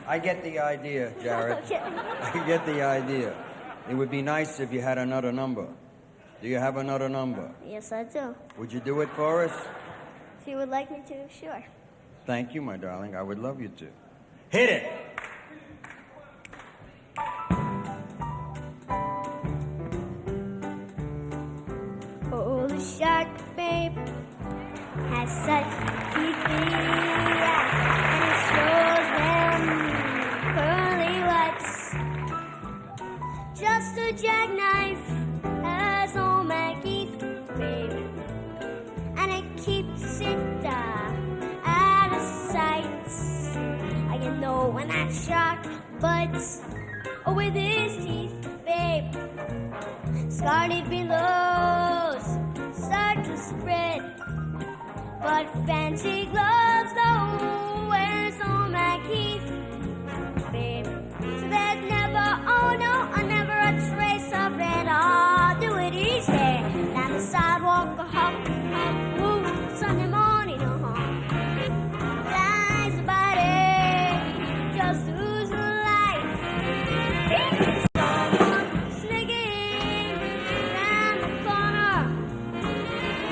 I get the idea, Jared. Okay. I get the idea. It would be nice if you had another number. Do you have another number? Yes, I do. Would you do it for us? If you would like me to, sure. Thank you, my darling. I would love you to. Hit it! Oh, the shark, babe, has such teeth, and it shows them pearly whites. Just a jackknife has old Maggie's, babe, and it keeps it out of sight. You know when that shark bites with his teeth, babe, scarlet billows start to spread. But fancy gloves, though, wears on my Keith, babe. So there's never, oh no, never a trace of it. I'll do it easy. Down the sidewalk, a hop, woo, Sunday morning, lies about it, just oozing life. Someone sneaking around the corner.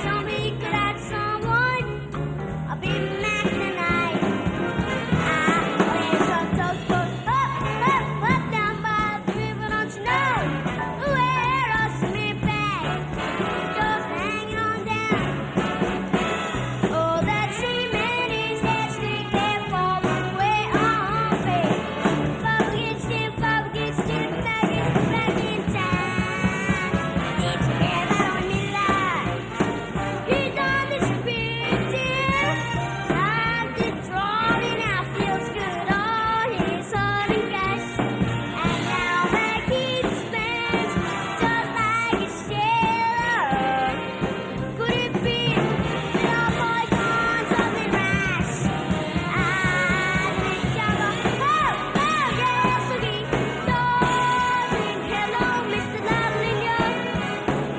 Tell me, could that someone be Mac tonight? There's a toast up down by the river, don't you know? Where a cement bag just hanging on down. Oh, that cement is actually there for one way on faith. Father gets still, back in time. Did you hear that on me lie? He's on the spirit, dear. I've just drawn it out, feels good on his heart and cash. And now that he spends just like a sailor. Could it be that our boy's on something rash? I think Java, yes, okay. Darling, hello, Mr. Lavalinia.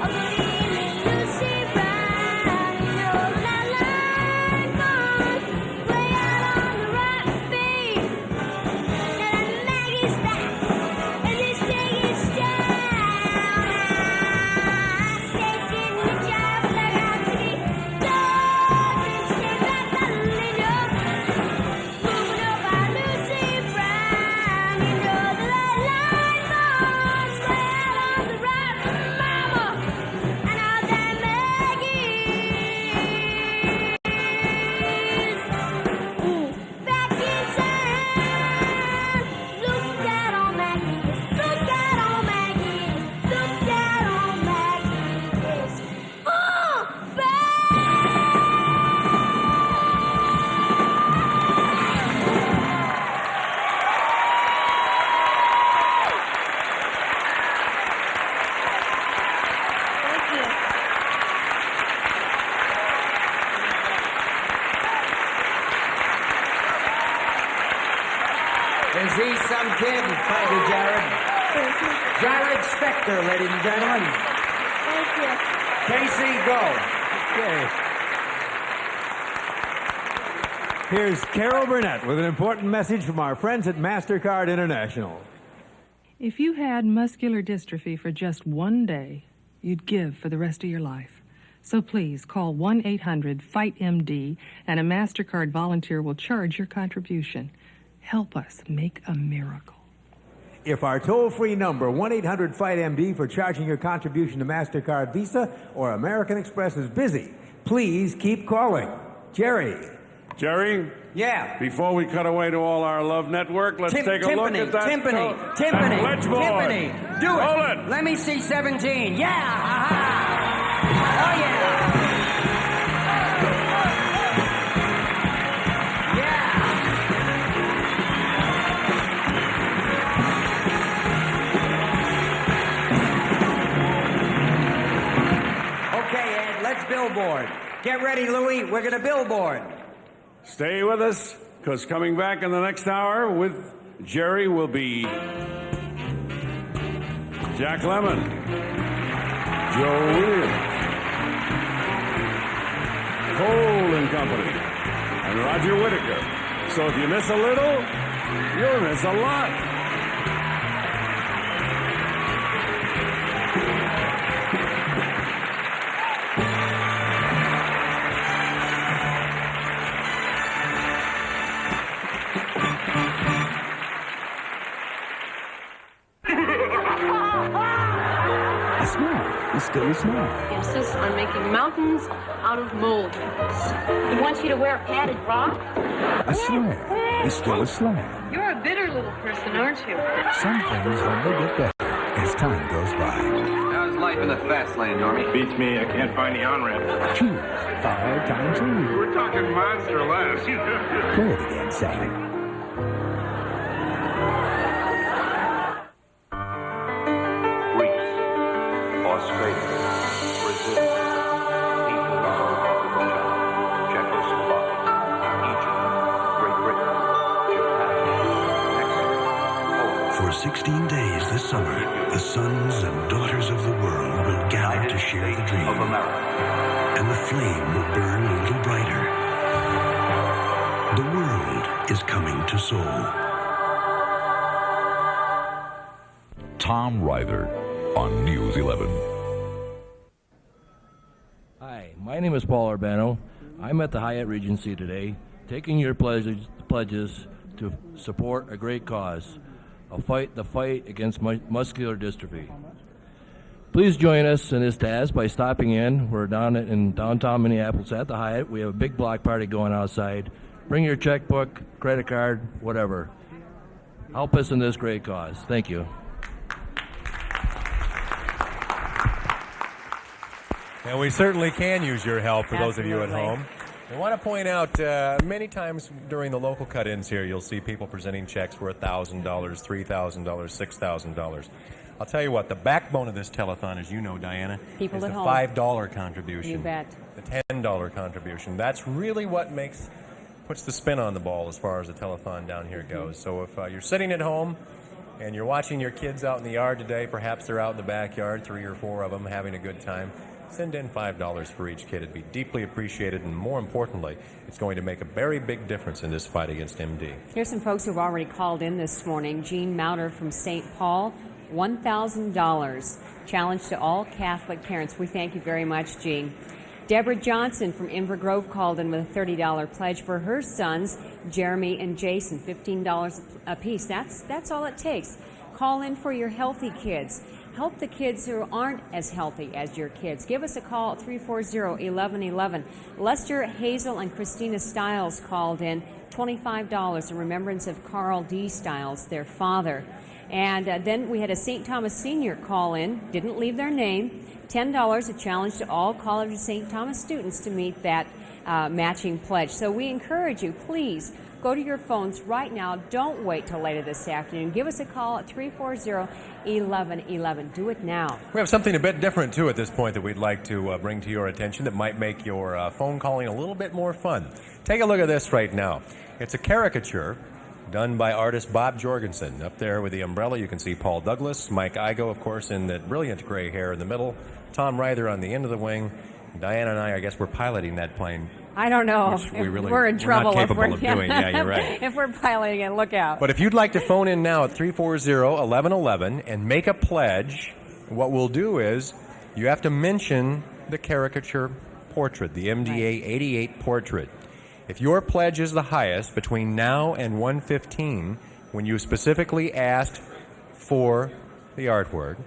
Oh, good evening, Lucy Brown. You know that line goes way out on the right, babe. Now that Maggie's back, and this thing is down. I stayed in the job, like I see. Darling, stay back, Lavalinia. Moving up by Lucy Brown. You know that line goes way out on the right, mama. And all that Maggie is back in town. Look out on Maggie, look out on Maggie, look out on Maggie. Thank you. Is he some kid? Thank you, Jared. Thank you. Jared Spector, ladies and gentlemen. Thank you. Casey, go. Okay. Here's Carol Burnett with an important message from our friends at MasterCard International. If you had muscular dystrophy for just one day, you'd give for the rest of your life. So please call 1-800-FIGHT-MD and a MasterCard volunteer will charge your contribution. Help us make a miracle. If our toll-free number, 1-800-FIGHT-MD, for charging your contribution to MasterCard Visa or American Express is busy, please keep calling. Jerry. Jerry, Yeah. before we cut away to all our love network, let's take a look at that. Timpani. Ledgeboard. Do it. Roll it. Let me see 17. Yeah. Aha. Oh, yeah. Yeah. Okay, Ed, let's billboard. Get ready, Louie. We're going to billboard. Stay with us, because coming back in the next hour with Jerry will be Jack Lemmon, Joe Williams, Cole and Company, and Roger Whittaker. So if you miss a little, you'll miss There's a lot. A smile is still a smile. He insists on making mountains out of molehills. He wants you to wear a padded bra? A slam is still a slam. You're a bitter little person, aren't you? Some things only get better as time goes by. How's life in the fast lane, Normie? Beats me. I can't find the on-ramp. Choose 5 times a week. We're talking monster less. Play it again, Sally. Greece, Australia, Brazil, England, Russia, Czechoslovakia, Egypt, Great Britain, Japan, Mexico, Poland. For 16 days this summer, the sons and daughters of the world will gather to share the dream. Of America. And the flame will burn a little brighter. The world is coming to Seoul. Tom Ryder on News 11. Hi, my name is Paul Urbano. I'm at the Hyatt Regency today, taking your pledges to support a great cause, the fight against muscular dystrophy. Please join us in this task by stopping in. We're down in downtown Minneapolis at the Hyatt. We have a big block party going outside. Bring your checkbook, credit card, whatever. Help us in this great cause. Thank you. And we certainly can use your help for those of you at Absolutely. home. I want to point out many times during the local cut-ins here, you'll see people presenting checks for $1,000, $3,000, $6,000. I'll tell you what, the backbone of this telethon, as you know, Diana, People is at the home. $5 contribution. You bet. The $10 contribution. That's really what puts the spin on the ball as far as the telethon down here goes. So if you're sitting at home and you're watching your kids out in the yard today, perhaps they're out in the backyard, 3 or 4 of them, having a good time, send in $5 for each kid. It'd be deeply appreciated, and more importantly, it's going to make a very big difference in this fight against MD. Here's some folks who've already called in this morning. Jean Mouter from St. Paul, $1,000. Challenge to all Catholic parents. We thank you very much, Jean. Deborah Johnson from Inver Grove called in with a $30 pledge for her sons, Jeremy and Jason, $15 apiece. That's all it takes. Call in for your healthy kids. Help the kids who aren't as healthy as your kids. Give us a call at 340-1111. Lester, Hazel, and Christina Stiles called in, $25 in remembrance of Carl D. Stiles, their father. And then we had a St. Thomas senior call in, didn't leave their name, $10, a challenge to all College of St. Thomas students to meet that matching pledge. So we encourage you, please, go to your phones right now. Don't wait till later this afternoon. Give us a call at 340-1111. Do it now. We have something a bit different, too, at this point that we'd like to bring to your attention that might make your phone calling a little bit more fun. Take a look at this right now. It's a caricature done by artist Bob Jorgensen. Up there with the umbrella, you can see Paul Douglas, Mike Igo, of course, in that brilliant gray hair in the middle, Tom Ryder on the end of the wing. Diana and I guess we're piloting that plane. I don't know. We're in trouble we're not capable of doing. Yeah, you're right. If we're piloting it, look out. But if you'd like to phone in now at 340-1111 and make a pledge, what we'll do is you have to mention the caricature portrait, the MDA 88 portrait. If your pledge is the highest between now and 1:15, when you specifically asked for the artwork,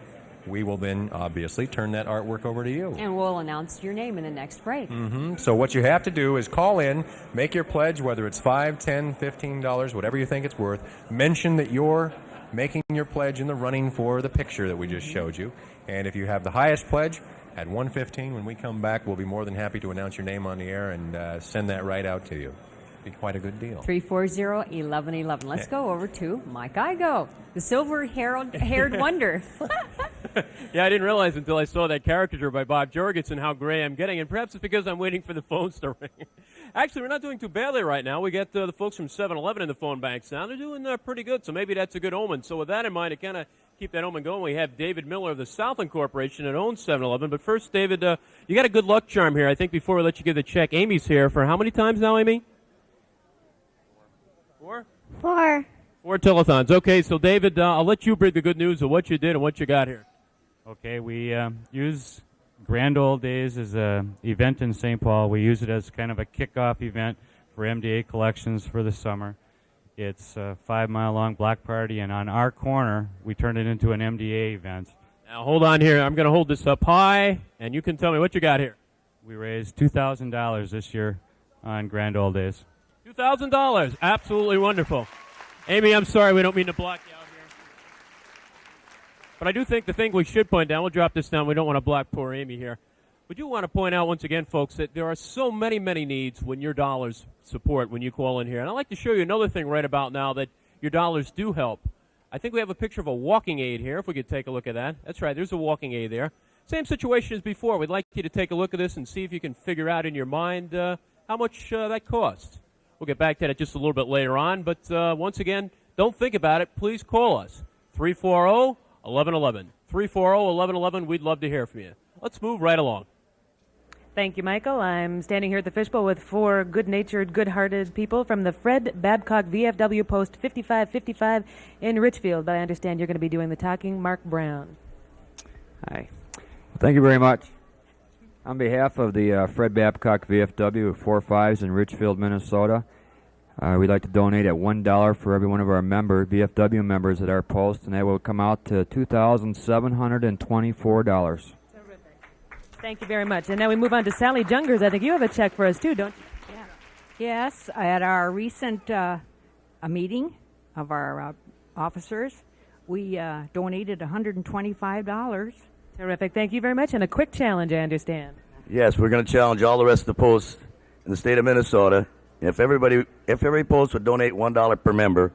we will then obviously turn that artwork over to you. And we'll announce your name in the next break. So what you have to do is call in, make your pledge, whether it's $5, $10, $15, whatever you think it's worth. Mention that you're making your pledge in the running for the picture that we just showed you. And if you have the highest pledge, at 1:15, when we come back, we'll be more than happy to announce your name on the air and send that right out to you. Be quite a good deal. 340-1111. Let's go over to Mike Igo, the silver-haired wonder. Yeah, I didn't realize until I saw that caricature by Bob Jorgensen how gray I'm getting, and perhaps it's because I'm waiting for the phones to ring. Actually, we're not doing too badly right now. We got the folks from 7-Eleven in the phone banks now. They're doing pretty good, so maybe that's a good omen. So with that in mind, to kind of keep that omen going, we have David Miller of the Southland Corporation that owns 7-Eleven. But first, David, you got a good luck charm here. I think before we let you give the check, Amy's here for how many times now, Amy? 4? 4. 4 telethons. Okay, so David, I'll let you bring the good news of what you did and what you got here. Okay, we use Grand Old Days as an event in St. Paul. We use it as kind of a kickoff event for MDA collections for the summer. It's a 5-mile-long block party, and on our corner, we turned it into an MDA event. Now, hold on here. I'm going to hold this up high, and you can tell me what you got here. We raised $2,000 this year on Grand Old Days. $2,000. Absolutely wonderful. Amy, I'm sorry, we don't mean to block you out here. But I do think the thing we should point down, we'll drop this down, we don't want to block poor Amy here. We do want to point out once again, folks, that there are so many, many needs when your dollars support when you call in here. And I'd like to show you another thing right about now that your dollars do help. I think we have a picture of a walking aid here, if we could take a look at that. That's right, there's a walking aid there. Same situation as before. We'd like you to take a look at this and see if you can figure out in your mind how much that costs. We'll get back to that just a little bit later on. But once again, don't think about it. Please call us, 340-1111. 340-1111. We'd love to hear from you. Let's move right along. Thank you, Michael. I'm standing here at the Fishbowl with 4 good-natured, good-hearted people from the Fred Babcock VFW Post 5555 in Richfield. But I understand you're going to be doing the talking. Mark Brown. Hi. Thank you very much. On behalf of the Fred Babcock VFW 45s in Richfield, Minnesota, we'd like to donate at $1 for every one of our VFW members at our post, and that will come out to $2,724. Thank you very much. And now we move on to Sally Jungers. I think you have a check for us, too, don't you? Yeah. Yes, at our recent a meeting of our officers, we donated $125. Terrific. Thank you very much. And a quick challenge, I understand. Yes, we're going to challenge all the rest of the posts in the state of Minnesota. If every post would donate $1 per member,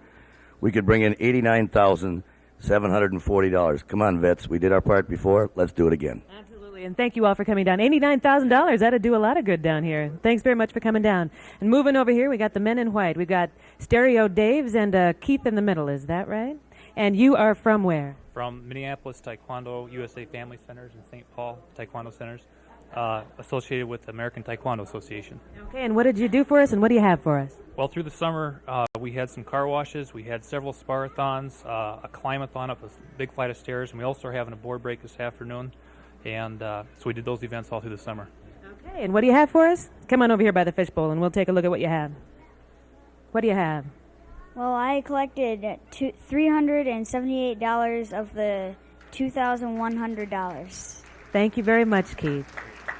we could bring in $89,740. Come on, vets. We did our part before. Let's do it again. Absolutely. And thank you all for coming down. $89,000. That'd do a lot of good down here. Thanks very much for coming down. And moving over here, we got the men in white. We got Stereo Daves and Keith in the middle. Is that right? And you are from where? From Minneapolis Taekwondo USA Family Centers and St. Paul Taekwondo Centers, associated with the American Taekwondo Association. Okay, and what did you do for us, and what do you have for us? Well, through the summer, we had some car washes, we had several spar-a-thons, a climb-a-thon up a big flight of stairs, and we also are having a board break this afternoon, and so we did those events all through the summer. Okay, and what do you have for us? Come on over here by the fishbowl, and we'll take a look at what you have. What do you have? Well, I collected $378 of the $2,100. Thank you very much, Keith.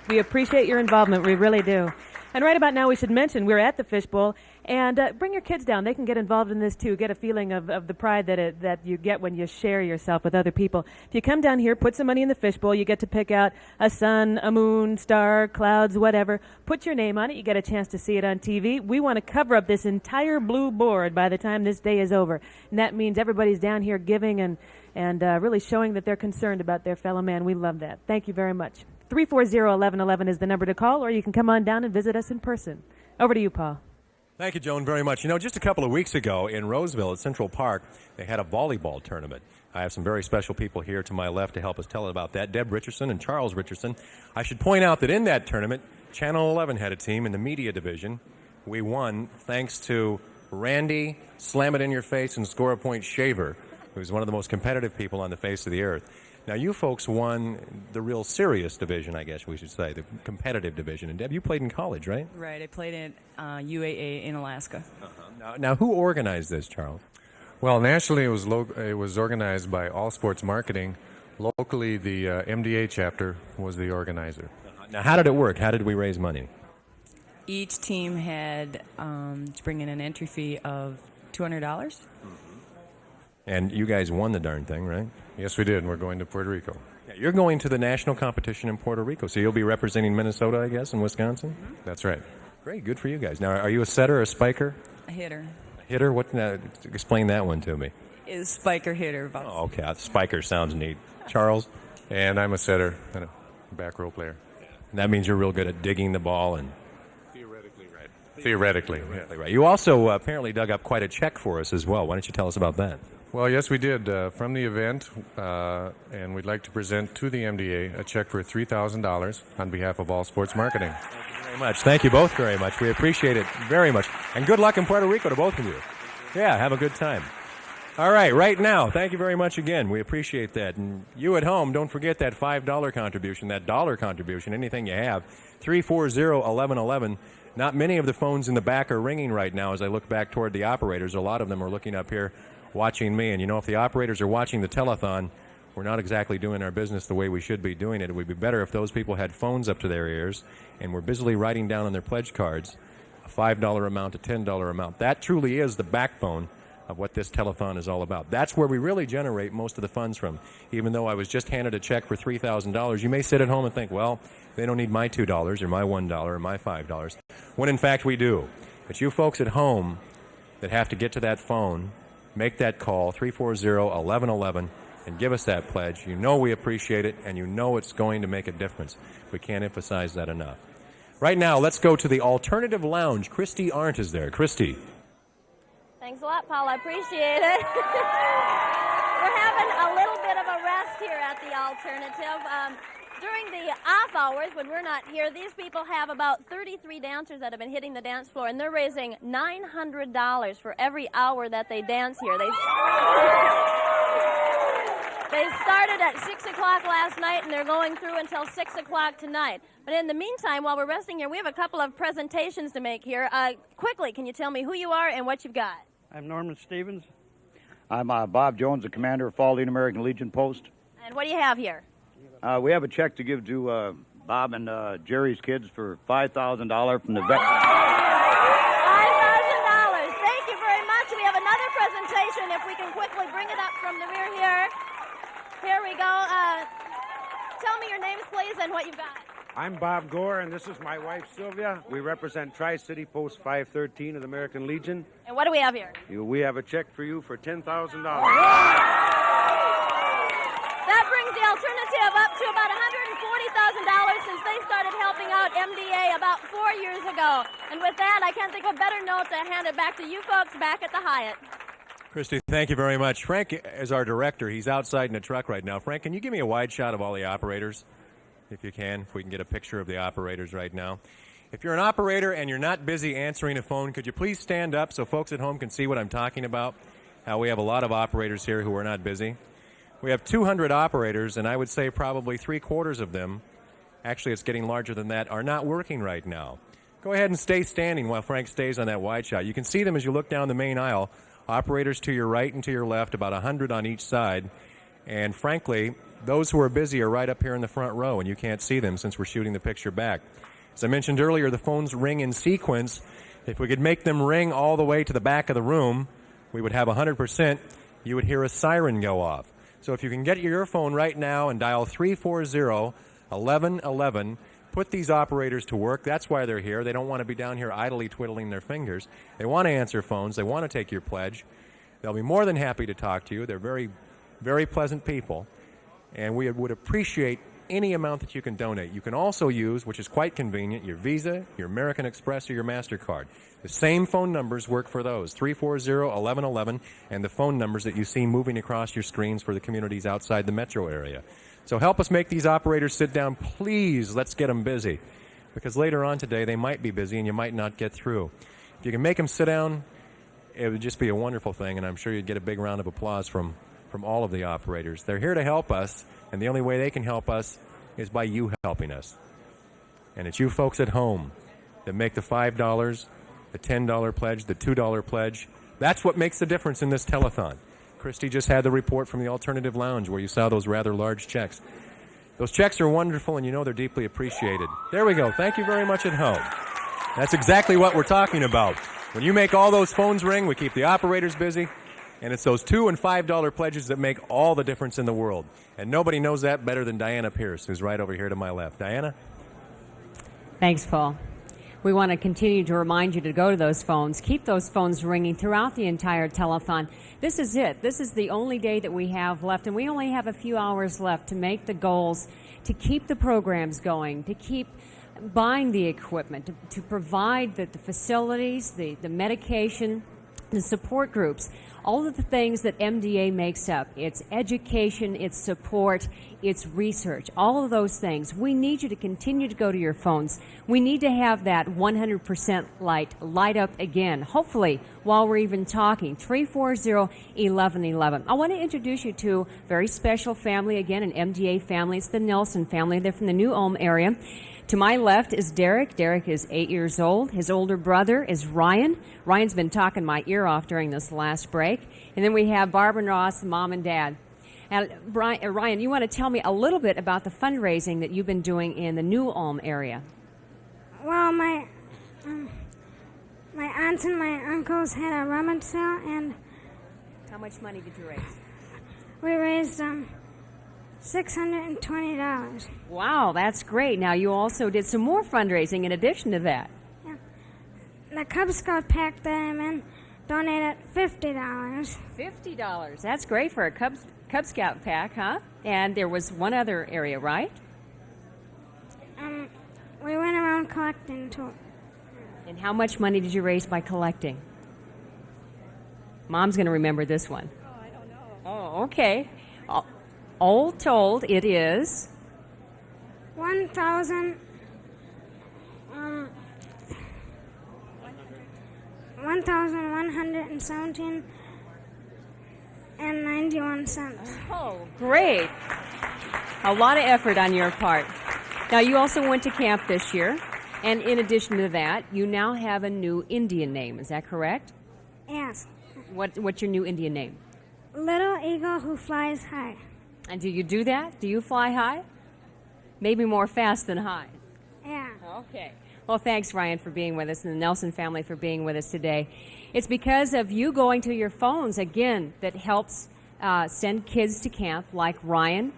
We appreciate your involvement. We really do. And right about now, we should mention we're at the Fishbowl, and bring your kids down. They can get involved in this, too. Get a feeling of the pride that you get when you share yourself with other people. If you come down here, put some money in the Fishbowl. You get to pick out a sun, a moon, star, clouds, whatever. Put your name on it. You get a chance to see it on TV. We want to cover up this entire blue board by the time this day is over. And that means everybody's down here giving and really showing that they're concerned about their fellow man. We love that. Thank you very much. 340-1111 is the number to call, or you can come on down and visit us in person. Over to you, Paul. Thank you, Joan, very much. You know, just a couple of weeks ago in Roseville at Central Park, they had a volleyball tournament. I have some very special people here to my left to help us tell about that, Deb Richardson and Charles Richardson. I should point out that in that tournament, Channel 11 had a team in the media division. We won thanks to Randy Slam-It-In-Your-Face and Score-A-Point Shaver, who's one of the most competitive people on the face of the earth. Now, you folks won the real serious division, I guess we should say, the competitive division. And, Deb, you played in college, right? Right. I played at UAA in Alaska. Now, who organized this, Charles? Well, nationally, it was organized by All Sports Marketing. Locally, the MDA chapter was the organizer. Now, how did it work? How did we raise money? Each team had to bring in an entry fee of $200. And you guys won the darn thing, right? Yes, we did, and we're going to Puerto Rico. Yeah, you're going to the national competition in Puerto Rico, so you'll be representing Minnesota, I guess, and Wisconsin? Mm-hmm. That's right. Great, good for you guys. Now, are you a setter or a spiker? A hitter. A hitter? Explain that one to me. Is spiker hitter. Oh, okay. Spiker sounds neat. Charles? And I'm a setter and a back row player. And that means you're real good at digging the ball and... Theoretically right. Theoretically right. You also apparently dug up quite a check for us as well. Why don't you tell us about that? Well, yes, we did. From the event, and we'd like to present to the MDA a check for $3,000 on behalf of All Sports Marketing. Thank you very much. Thank you both very much. We appreciate it very much. And good luck in Puerto Rico to both of you. Yeah, have a good time. All right, right now, thank you very much again. We appreciate that. And you at home, don't forget that $5 contribution, that dollar contribution, anything you have, 340-1111. Not many of the phones in the back are ringing right now as I look back toward the operators. A lot of them are looking up here watching me. And, you know, if the operators are watching the telethon, we're not exactly doing our business the way we should be doing it. It would be better if those people had phones up to their ears and were busily writing down on their pledge cards a $5 amount, a $10 amount. That truly is the backbone of what this telethon is all about. That's where we really generate most of the funds from. Even though I was just handed a check for $3,000, you may sit at home and think, well, they don't need my $2 or my $1 or my $5, when in fact we do. It's you folks at home that have to get to that phone, make that call, 340-1111, and give us that pledge. You know we appreciate it, and you know it's going to make a difference. We can't emphasize that enough. Right now, let's go to the Alternative Lounge. Christy Arndt is there. Christy. Thanks a lot, Paul. I appreciate it. We're having a little bit of a rest here at the Alternative. During the off hours, when we're not here, these people have about 33 dancers that have been hitting the dance floor, and they're raising $900 for every hour that they dance here. They started at 6 o'clock last night, and they're going through until 6 o'clock tonight. But in the meantime, while we're resting here, we have a couple of presentations to make here. Quickly, can you tell me who you are and what you've got? I'm Norman Stevens. I'm Bob Jones, the commander of Falling American Legion Post. And what do you have here? We have a check to give to Bob and Jerry's kids for $5,000 from the vet. $5,000. Thank you very much. We have another presentation. If we can quickly bring it up from the rear here. Here we go. Tell me your names, please, and what you've got. I'm Bob Gore, and this is my wife, Sylvia. We represent Tri-City Post 513 of the American Legion. And what do we have here? We have a check for you for $10,000. That brings the Alternative up to about $140,000 since they started helping out MDA about 4 years ago. And with that, I can't think of a better note to hand it back to you folks back at the Hyatt. Christy, thank you very much. Frank is our director. He's outside in a truck right now. Frank, can you give me a wide shot of all the operators, if you can, if we can get a picture of the operators right now? If you're an operator and you're not busy answering a phone, could you please stand up so folks at home can see what I'm talking about? How we have a lot of operators here who are not busy. We have 200 operators, and I would say probably 3/4 of them, actually it's getting larger than that, are not working right now. Go ahead and stay standing while Frank stays on that wide shot. You can see them as you look down the main aisle. Operators to your right and to your left, about 100 on each side. And frankly, those who are busy are right up here in the front row, and you can't see them since we're shooting the picture back. As I mentioned earlier, the phones ring in sequence. If we could make them ring all the way to the back of the room, we would have 100%. You would hear a siren go off. So if you can get your phone right now and dial 340-1111, put these operators to work. That's why they're here. They don't want to be down here idly twiddling their fingers. They want to answer phones. They want to take your pledge. They'll be more than happy to talk to you. They're very, very pleasant people. And we would appreciate any amount that you can donate. You can also use, which is quite convenient, your Visa, your American Express, or your MasterCard. The same phone numbers work for those, 340-1111, and the phone numbers that you see moving across your screens for the communities outside the metro area. So help us make these operators sit down. Please, let's get them busy. Because later on today, they might be busy and you might not get through. If you can make them sit down, it would just be a wonderful thing, and I'm sure you'd get a big round of applause from all of the operators. They're here to help us, and the only way they can help us is by you helping us. And it's you folks at home that make the $5, the $10 pledge, the $2 pledge. That's what makes the difference in this telethon. Christy just had the report from the Alternative Lounge where you saw those rather large checks. Those checks are wonderful, and you know they're deeply appreciated. There we go. Thank you very much at home. That's exactly what we're talking about. When you make all those phones ring, we keep the operators busy, and it's those $2 and $5 pledges that make all the difference in the world. And nobody knows that better than Diana Pierce, who's right over here to my left. Diana? Thanks, Paul. We want to continue to remind you to go to those phones. Keep those phones ringing throughout the entire telethon. This is it. This is the only day that we have left, and we only have a few hours left to make the goals, to keep the programs going, to keep buying the equipment, to provide the facilities, the medication, the support groups, all of the things that MDA makes up. It's education, it's support, it's research, all of those things. We need you to continue to go to your phones. We need to have that 100% light up again, hopefully while we're even talking. 340-1111. I want to introduce you to a very special family, again, an MDA family. It's the Nelson family. They're from the New Ulm area. To my left is Derek. Derek is 8 years old. His older brother is Ryan. Ryan's been talking my ear off during this last break. And then we have Barb and Ross, Mom and Dad. And Ryan, you want to tell me a little bit about the fundraising that you've been doing in the New Ulm area? Well, my aunts and my uncles had a rummage sale, and how much money did you raise? We raised $620. Wow, that's great. Now, you also did some more fundraising in addition to that. Yeah. The Cub Scout pack that I'm in donated $50. $50. That's great for a Cub Scout pack, huh? And there was one other area, right? We went around collecting too. And how much money did you raise by collecting? Mom's going to remember this one. Oh, I don't know. Oh, okay. All told, it is $1,117.91. Oh, great. A lot of effort on your part. Now, you also went to camp this year, and in addition to that, you now have a new Indian name. Is that correct? Yes. What's your new Indian name? Little Eagle Who Flies High. And do you do that? Do you fly high? Maybe more fast than high. Yeah. Okay. Well, thanks, Ryan, for being with us, and the Nelson family for being with us today. It's because of you going to your phones, again, that helps send kids to camp like Ryan.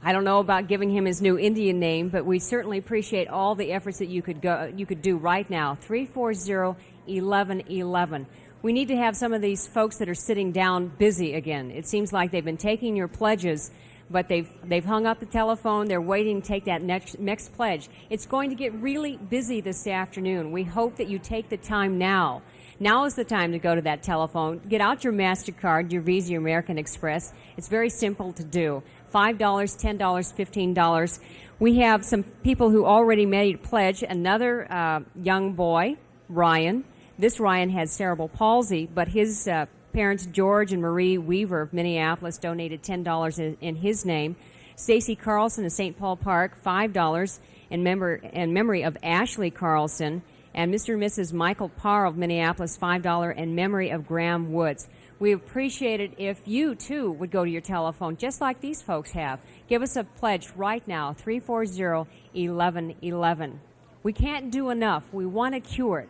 I don't know about giving him his new Indian name, but we certainly appreciate all the efforts that you could do right now. 340-1111. We need to have some of these folks that are sitting down busy again. It seems like they've been taking your pledges, but they've hung up the telephone. They're waiting to take that next pledge. It's going to get really busy this afternoon. We hope that you take the time now. Now is the time to go to that telephone. Get out your MasterCard, your Visa, your American Express. It's very simple to do. $5, $10, $15. We have some people who already made a pledge. Another young boy, Ryan. This Ryan has cerebral palsy, but his parents, George and Marie Weaver of Minneapolis, donated $10 in his name. Stacy Carlson of St. Paul Park, $5 in memory of Ashley Carlson. And Mr. and Mrs. Michael Parr of Minneapolis, $5 in memory of Graham Woods. We appreciate it if you, too, would go to your telephone, just like these folks have. Give us a pledge right now, 340-1111. We can't do enough. We want to cure it.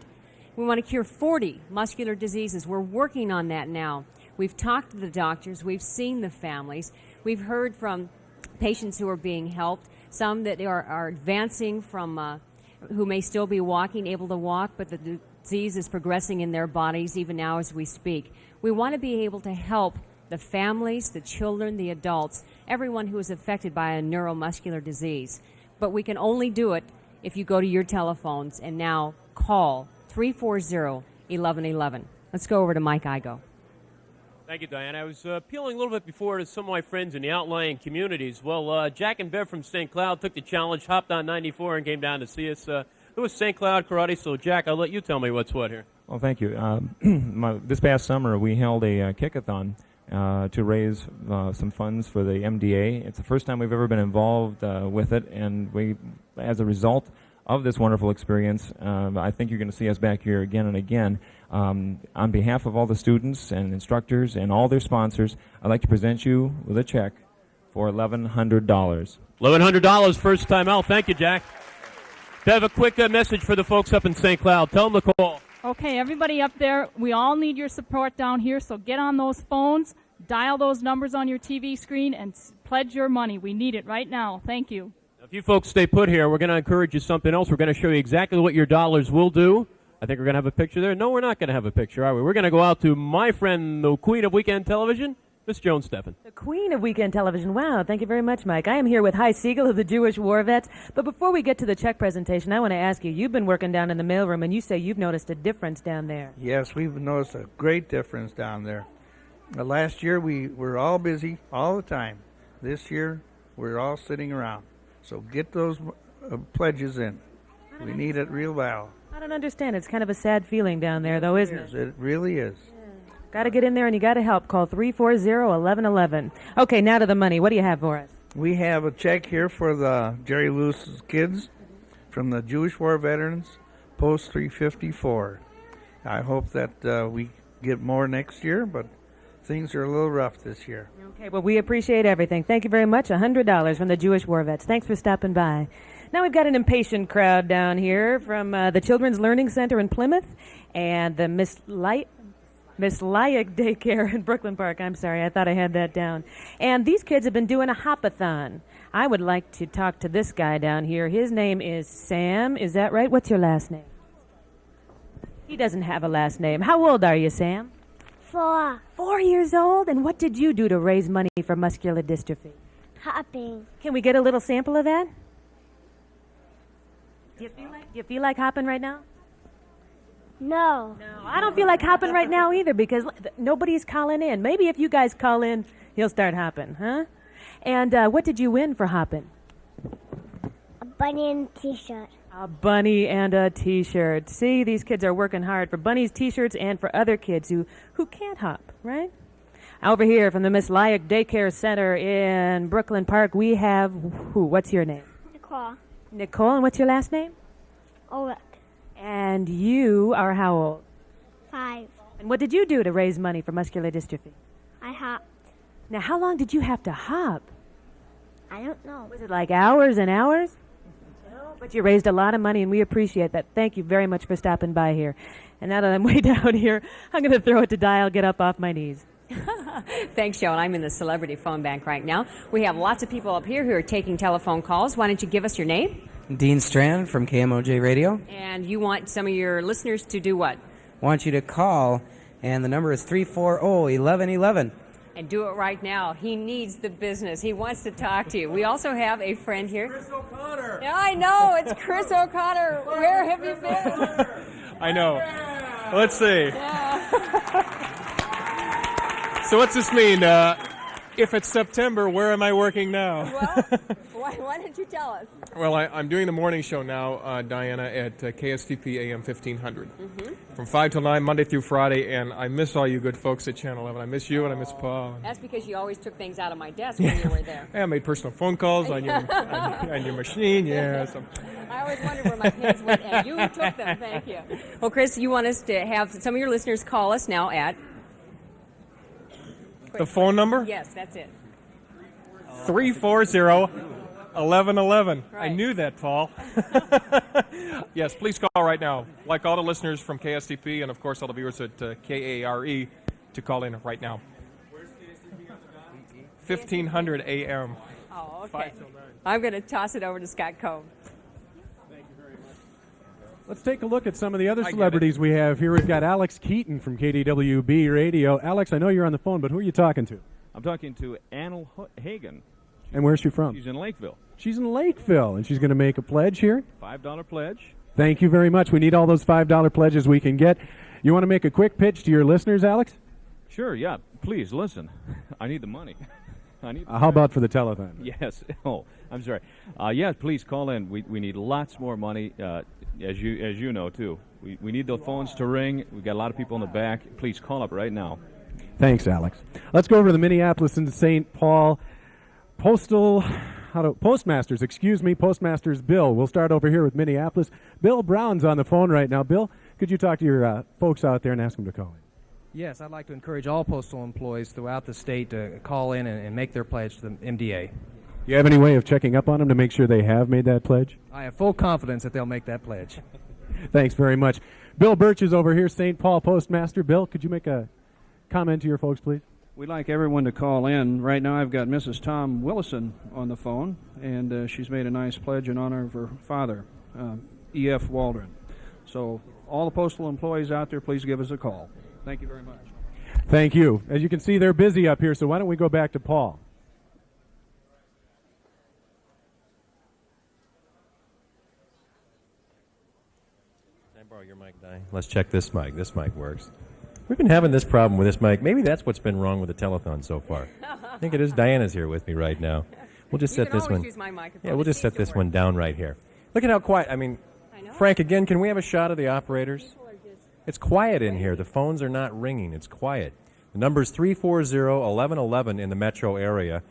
We want to cure 40 muscular diseases. We're working on that now. We've talked to the doctors. We've seen the families. We've heard from patients who are being helped, some that are advancing from who may still be walking, able to walk, but the disease is progressing in their bodies even now as we speak. We want to be able to help the families, the children, the adults, everyone who is affected by a neuromuscular disease. But we can only do it if you go to your telephones and now call 340-1111. Let's go over to Mike Igo. Thank you, Diane. I was appealing a little bit before to some of my friends in the outlying communities. Well, Jack and Bev from St. Cloud took the challenge, hopped on 94, and came down to see us. It was St. Cloud Karate, so Jack, I'll let you tell me what's what here. Well, thank you. This past summer, we held a kickathon to raise some funds for the MDA. It's the first time we've ever been involved with it, and we, as a result of this wonderful experience, I think you're going to see us back here again and again. On behalf of all the students and instructors and all their sponsors, I'd like to present you with a check for $1,100. $1,100 first time out. Thank you, Jack. Bev, a quick message for the folks up in St. Cloud. Tell them to call. Okay, everybody up there, we all need your support down here, so get on those phones, dial those numbers on your TV screen, and pledge your money. We need it right now. Thank you. If you folks stay put here, we're going to encourage you something else. We're going to show you exactly what your dollars will do. I think we're going to have a picture there. No, we're not going to have a picture, are we? We're going to go out to my friend, the queen of weekend television, Miss Joan Steffend. The queen of weekend television. Wow, thank you very much, Mike. I am here with Hy Siegel of the Jewish War Vets. But before we get to the check presentation, I want to ask you, you've been working down in the mailroom, and you say you've noticed a difference down there. Yes, we've noticed a great difference down there. Last year we were all busy all the time. This year we're all sitting around. So get those pledges in. We need it real well. I don't understand. It's kind of a sad feeling down there, though, isn't it? It really is. Got to get in there, and you got to help. Call 340-1111. Okay, now to the money. What do you have for us? We have a check here for the Jerry Lewis's kids from the Jewish War Veterans, Post 354. I hope that we get more next year, but things are a little rough this year. Okay, well, we appreciate everything. Thank you very much. $100 from the Jewish War Vets. Thanks for stopping by. Now we've got an impatient crowd down here from the Children's Learning Center in Plymouth and the Miss Lyack Daycare in Brooklyn Park. I'm sorry, I thought I had that down. And these kids have been doing a hopathon. I would like to talk to this guy down here. His name is Sam. Is that right? What's your last name? He doesn't have a last name. How old are you, Sam? 4. 4 years old? And what did you do to raise money for muscular dystrophy? Hopping. Can we get a little sample of that? Do you feel like hopping right now? No. No, I don't feel like hopping right now either because nobody's calling in. Maybe if you guys call in, he'll start hopping, huh? And what did you win for hopping? A bunny and a T-shirt. A bunny and a T-shirt. See, these kids are working hard for bunnies, T-shirts, and for other kids who can't hop, right? Over here from the Miss Lyack Daycare Center in Brooklyn Park, we have who? What's your name? Nicole. Nicole, and what's your last name? Ulrich. And you are how old? 5. And what did you do to raise money for muscular dystrophy? I hopped. Now, how long did you have to hop? I don't know. Was it like hours and hours? No, but you raised a lot of money, and we appreciate that. Thank you very much for stopping by here. And now that I'm way down here, I'm going to throw it to Dial, get up off my knees. Thanks, Joan. I'm in the celebrity phone bank right now. We have lots of people up here who are taking telephone calls. Why don't you give us your name? Dean Strand from KMOJ Radio. And you want some of your listeners to do what? Want you to call, and the number is 340-1111. And do it right now. He needs the business. He wants to talk to you. We also have a friend here. Chris O'Connor. Yeah, I know. It's Chris O'Connor. Where have you been? I know. Let's see. So what's this mean? If it's September, where am I working now? Well, why don't you tell us? Well, I'm doing the morning show now, Diana, at KSTP AM 1500. From 5 till 9, Monday through Friday, and I miss all you good folks at Channel 11. I miss you and I miss Paul. That's because you always took things out of my desk when you were there. I made personal phone calls on your on your machine, yeah. So. I always wondered where my pens went, and you took them. Thank you. Well, Chris, you want us to have some of your listeners call us now at... The phone number? Yes, that's it. 340-1111. Right. I knew that, Paul. Yes, please call right now. Like all the listeners from KSTP and, of course, all the viewers at KARE to call in right now. Where's KSTP on the dot? 1500 AM. Oh, okay. 5 till 9. I'm going to toss it over to Scott Cove. Let's take a look at some of the other celebrities we have here. We've got Alex Keaton from KDWB Radio. Alex, I know you're on the phone, but who are you talking to? I'm talking to Anil Hagen. And where's she from? She's in Lakeville. She's in Lakeville, and she's going to make a pledge here. $5 pledge. Thank you very much. We need all those $5 pledges we can get. You want to make a quick pitch to your listeners, Alex? Sure, yeah. Please, listen. I need the money. How about for the telethon? Yes. Oh, I'm sorry. Yeah, please call in. We need lots more money, as you know, too. We need the phones to ring. We've got a lot of people in the back. Please call up right now. Thanks, Alex. Let's go over to the Minneapolis and St. Paul Postmasters Bill. We'll start over here with Minneapolis. Bill Brown's on the phone right now. Bill, could you talk to your folks out there and ask them to call in? Yes, I'd like to encourage all postal employees throughout the state to call in and make their pledge to the MDA. Do you have any way of checking up on them to make sure they have made that pledge? I have full confidence that they'll make that pledge. Thanks very much. Bill Birch is over here, St. Paul Postmaster. Bill, could you make a comment to your folks, please? We'd like everyone to call in. Right now I've got Mrs. Tom Willison on the phone, and she's made a nice pledge in honor of her father, E.F. Waldron. So all the postal employees out there, please give us a call. Thank you very much. Thank you. As you can see, they're busy up here, so why don't we go back to Paul? Can I borrow your mic, Di? Let's check this mic. This mic works. We've been having this problem with this mic. Maybe that's what's been wrong with the telethon so far. I think it is. Diana's here with me right now. We'll just You set can this always one. use my microphone. Yeah, we'll It just set seems to this one down right here. Look at how quiet. I mean, Frank, again, can we have a shot of the operators? It's quiet in here. The phones are not ringing. It's quiet. The number is 340-1111 in the metro area.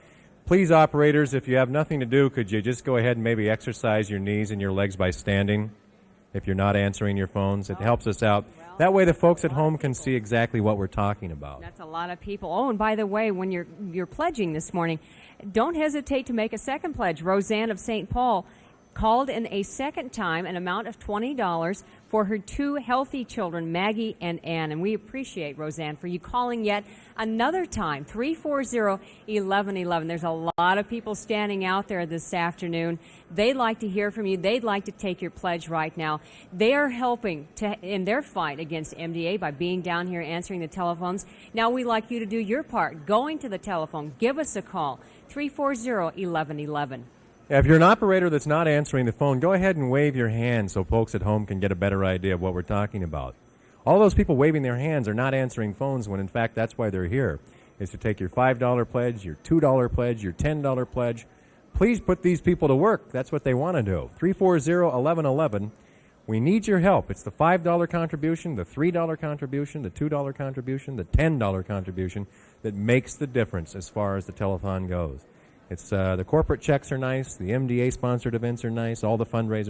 Please, operators, if you have nothing to do, could you just go ahead and maybe exercise your knees and your legs by standing if you're not answering your phones? It helps us out. That way the folks at home can see exactly what we're talking about. That's a lot of people. Oh, and by the way, when you're pledging this morning, don't hesitate to make a second pledge. Roseanne of St. Paul called in a second time an amount of $20 for her two healthy children, Maggie and Ann. And we appreciate, Roseanne, for you calling yet another time, 340-1111. There's a lot of people standing out there this afternoon. They'd like to hear from you. They'd like to take your pledge right now. They are helping in their fight against MDA by being down here answering the telephones. Now we'd like you to do your part, going to the telephone. Give us a call, 340-1111. If you're an operator that's not answering the phone, go ahead and wave your hand so folks at home can get a better idea of what we're talking about. All those people waving their hands are not answering phones when, in fact, that's why they're here, is to take your $5 pledge, your $2 pledge, your $10 pledge. Please put these people to work. That's what they want to do. 340-1111. We need your help. It's the $5 contribution, the $3 contribution, the $2 contribution, the $10 contribution that makes the difference as far as the telethon goes. It's the corporate checks are nice. The MDA-sponsored events are nice. All the fundraisers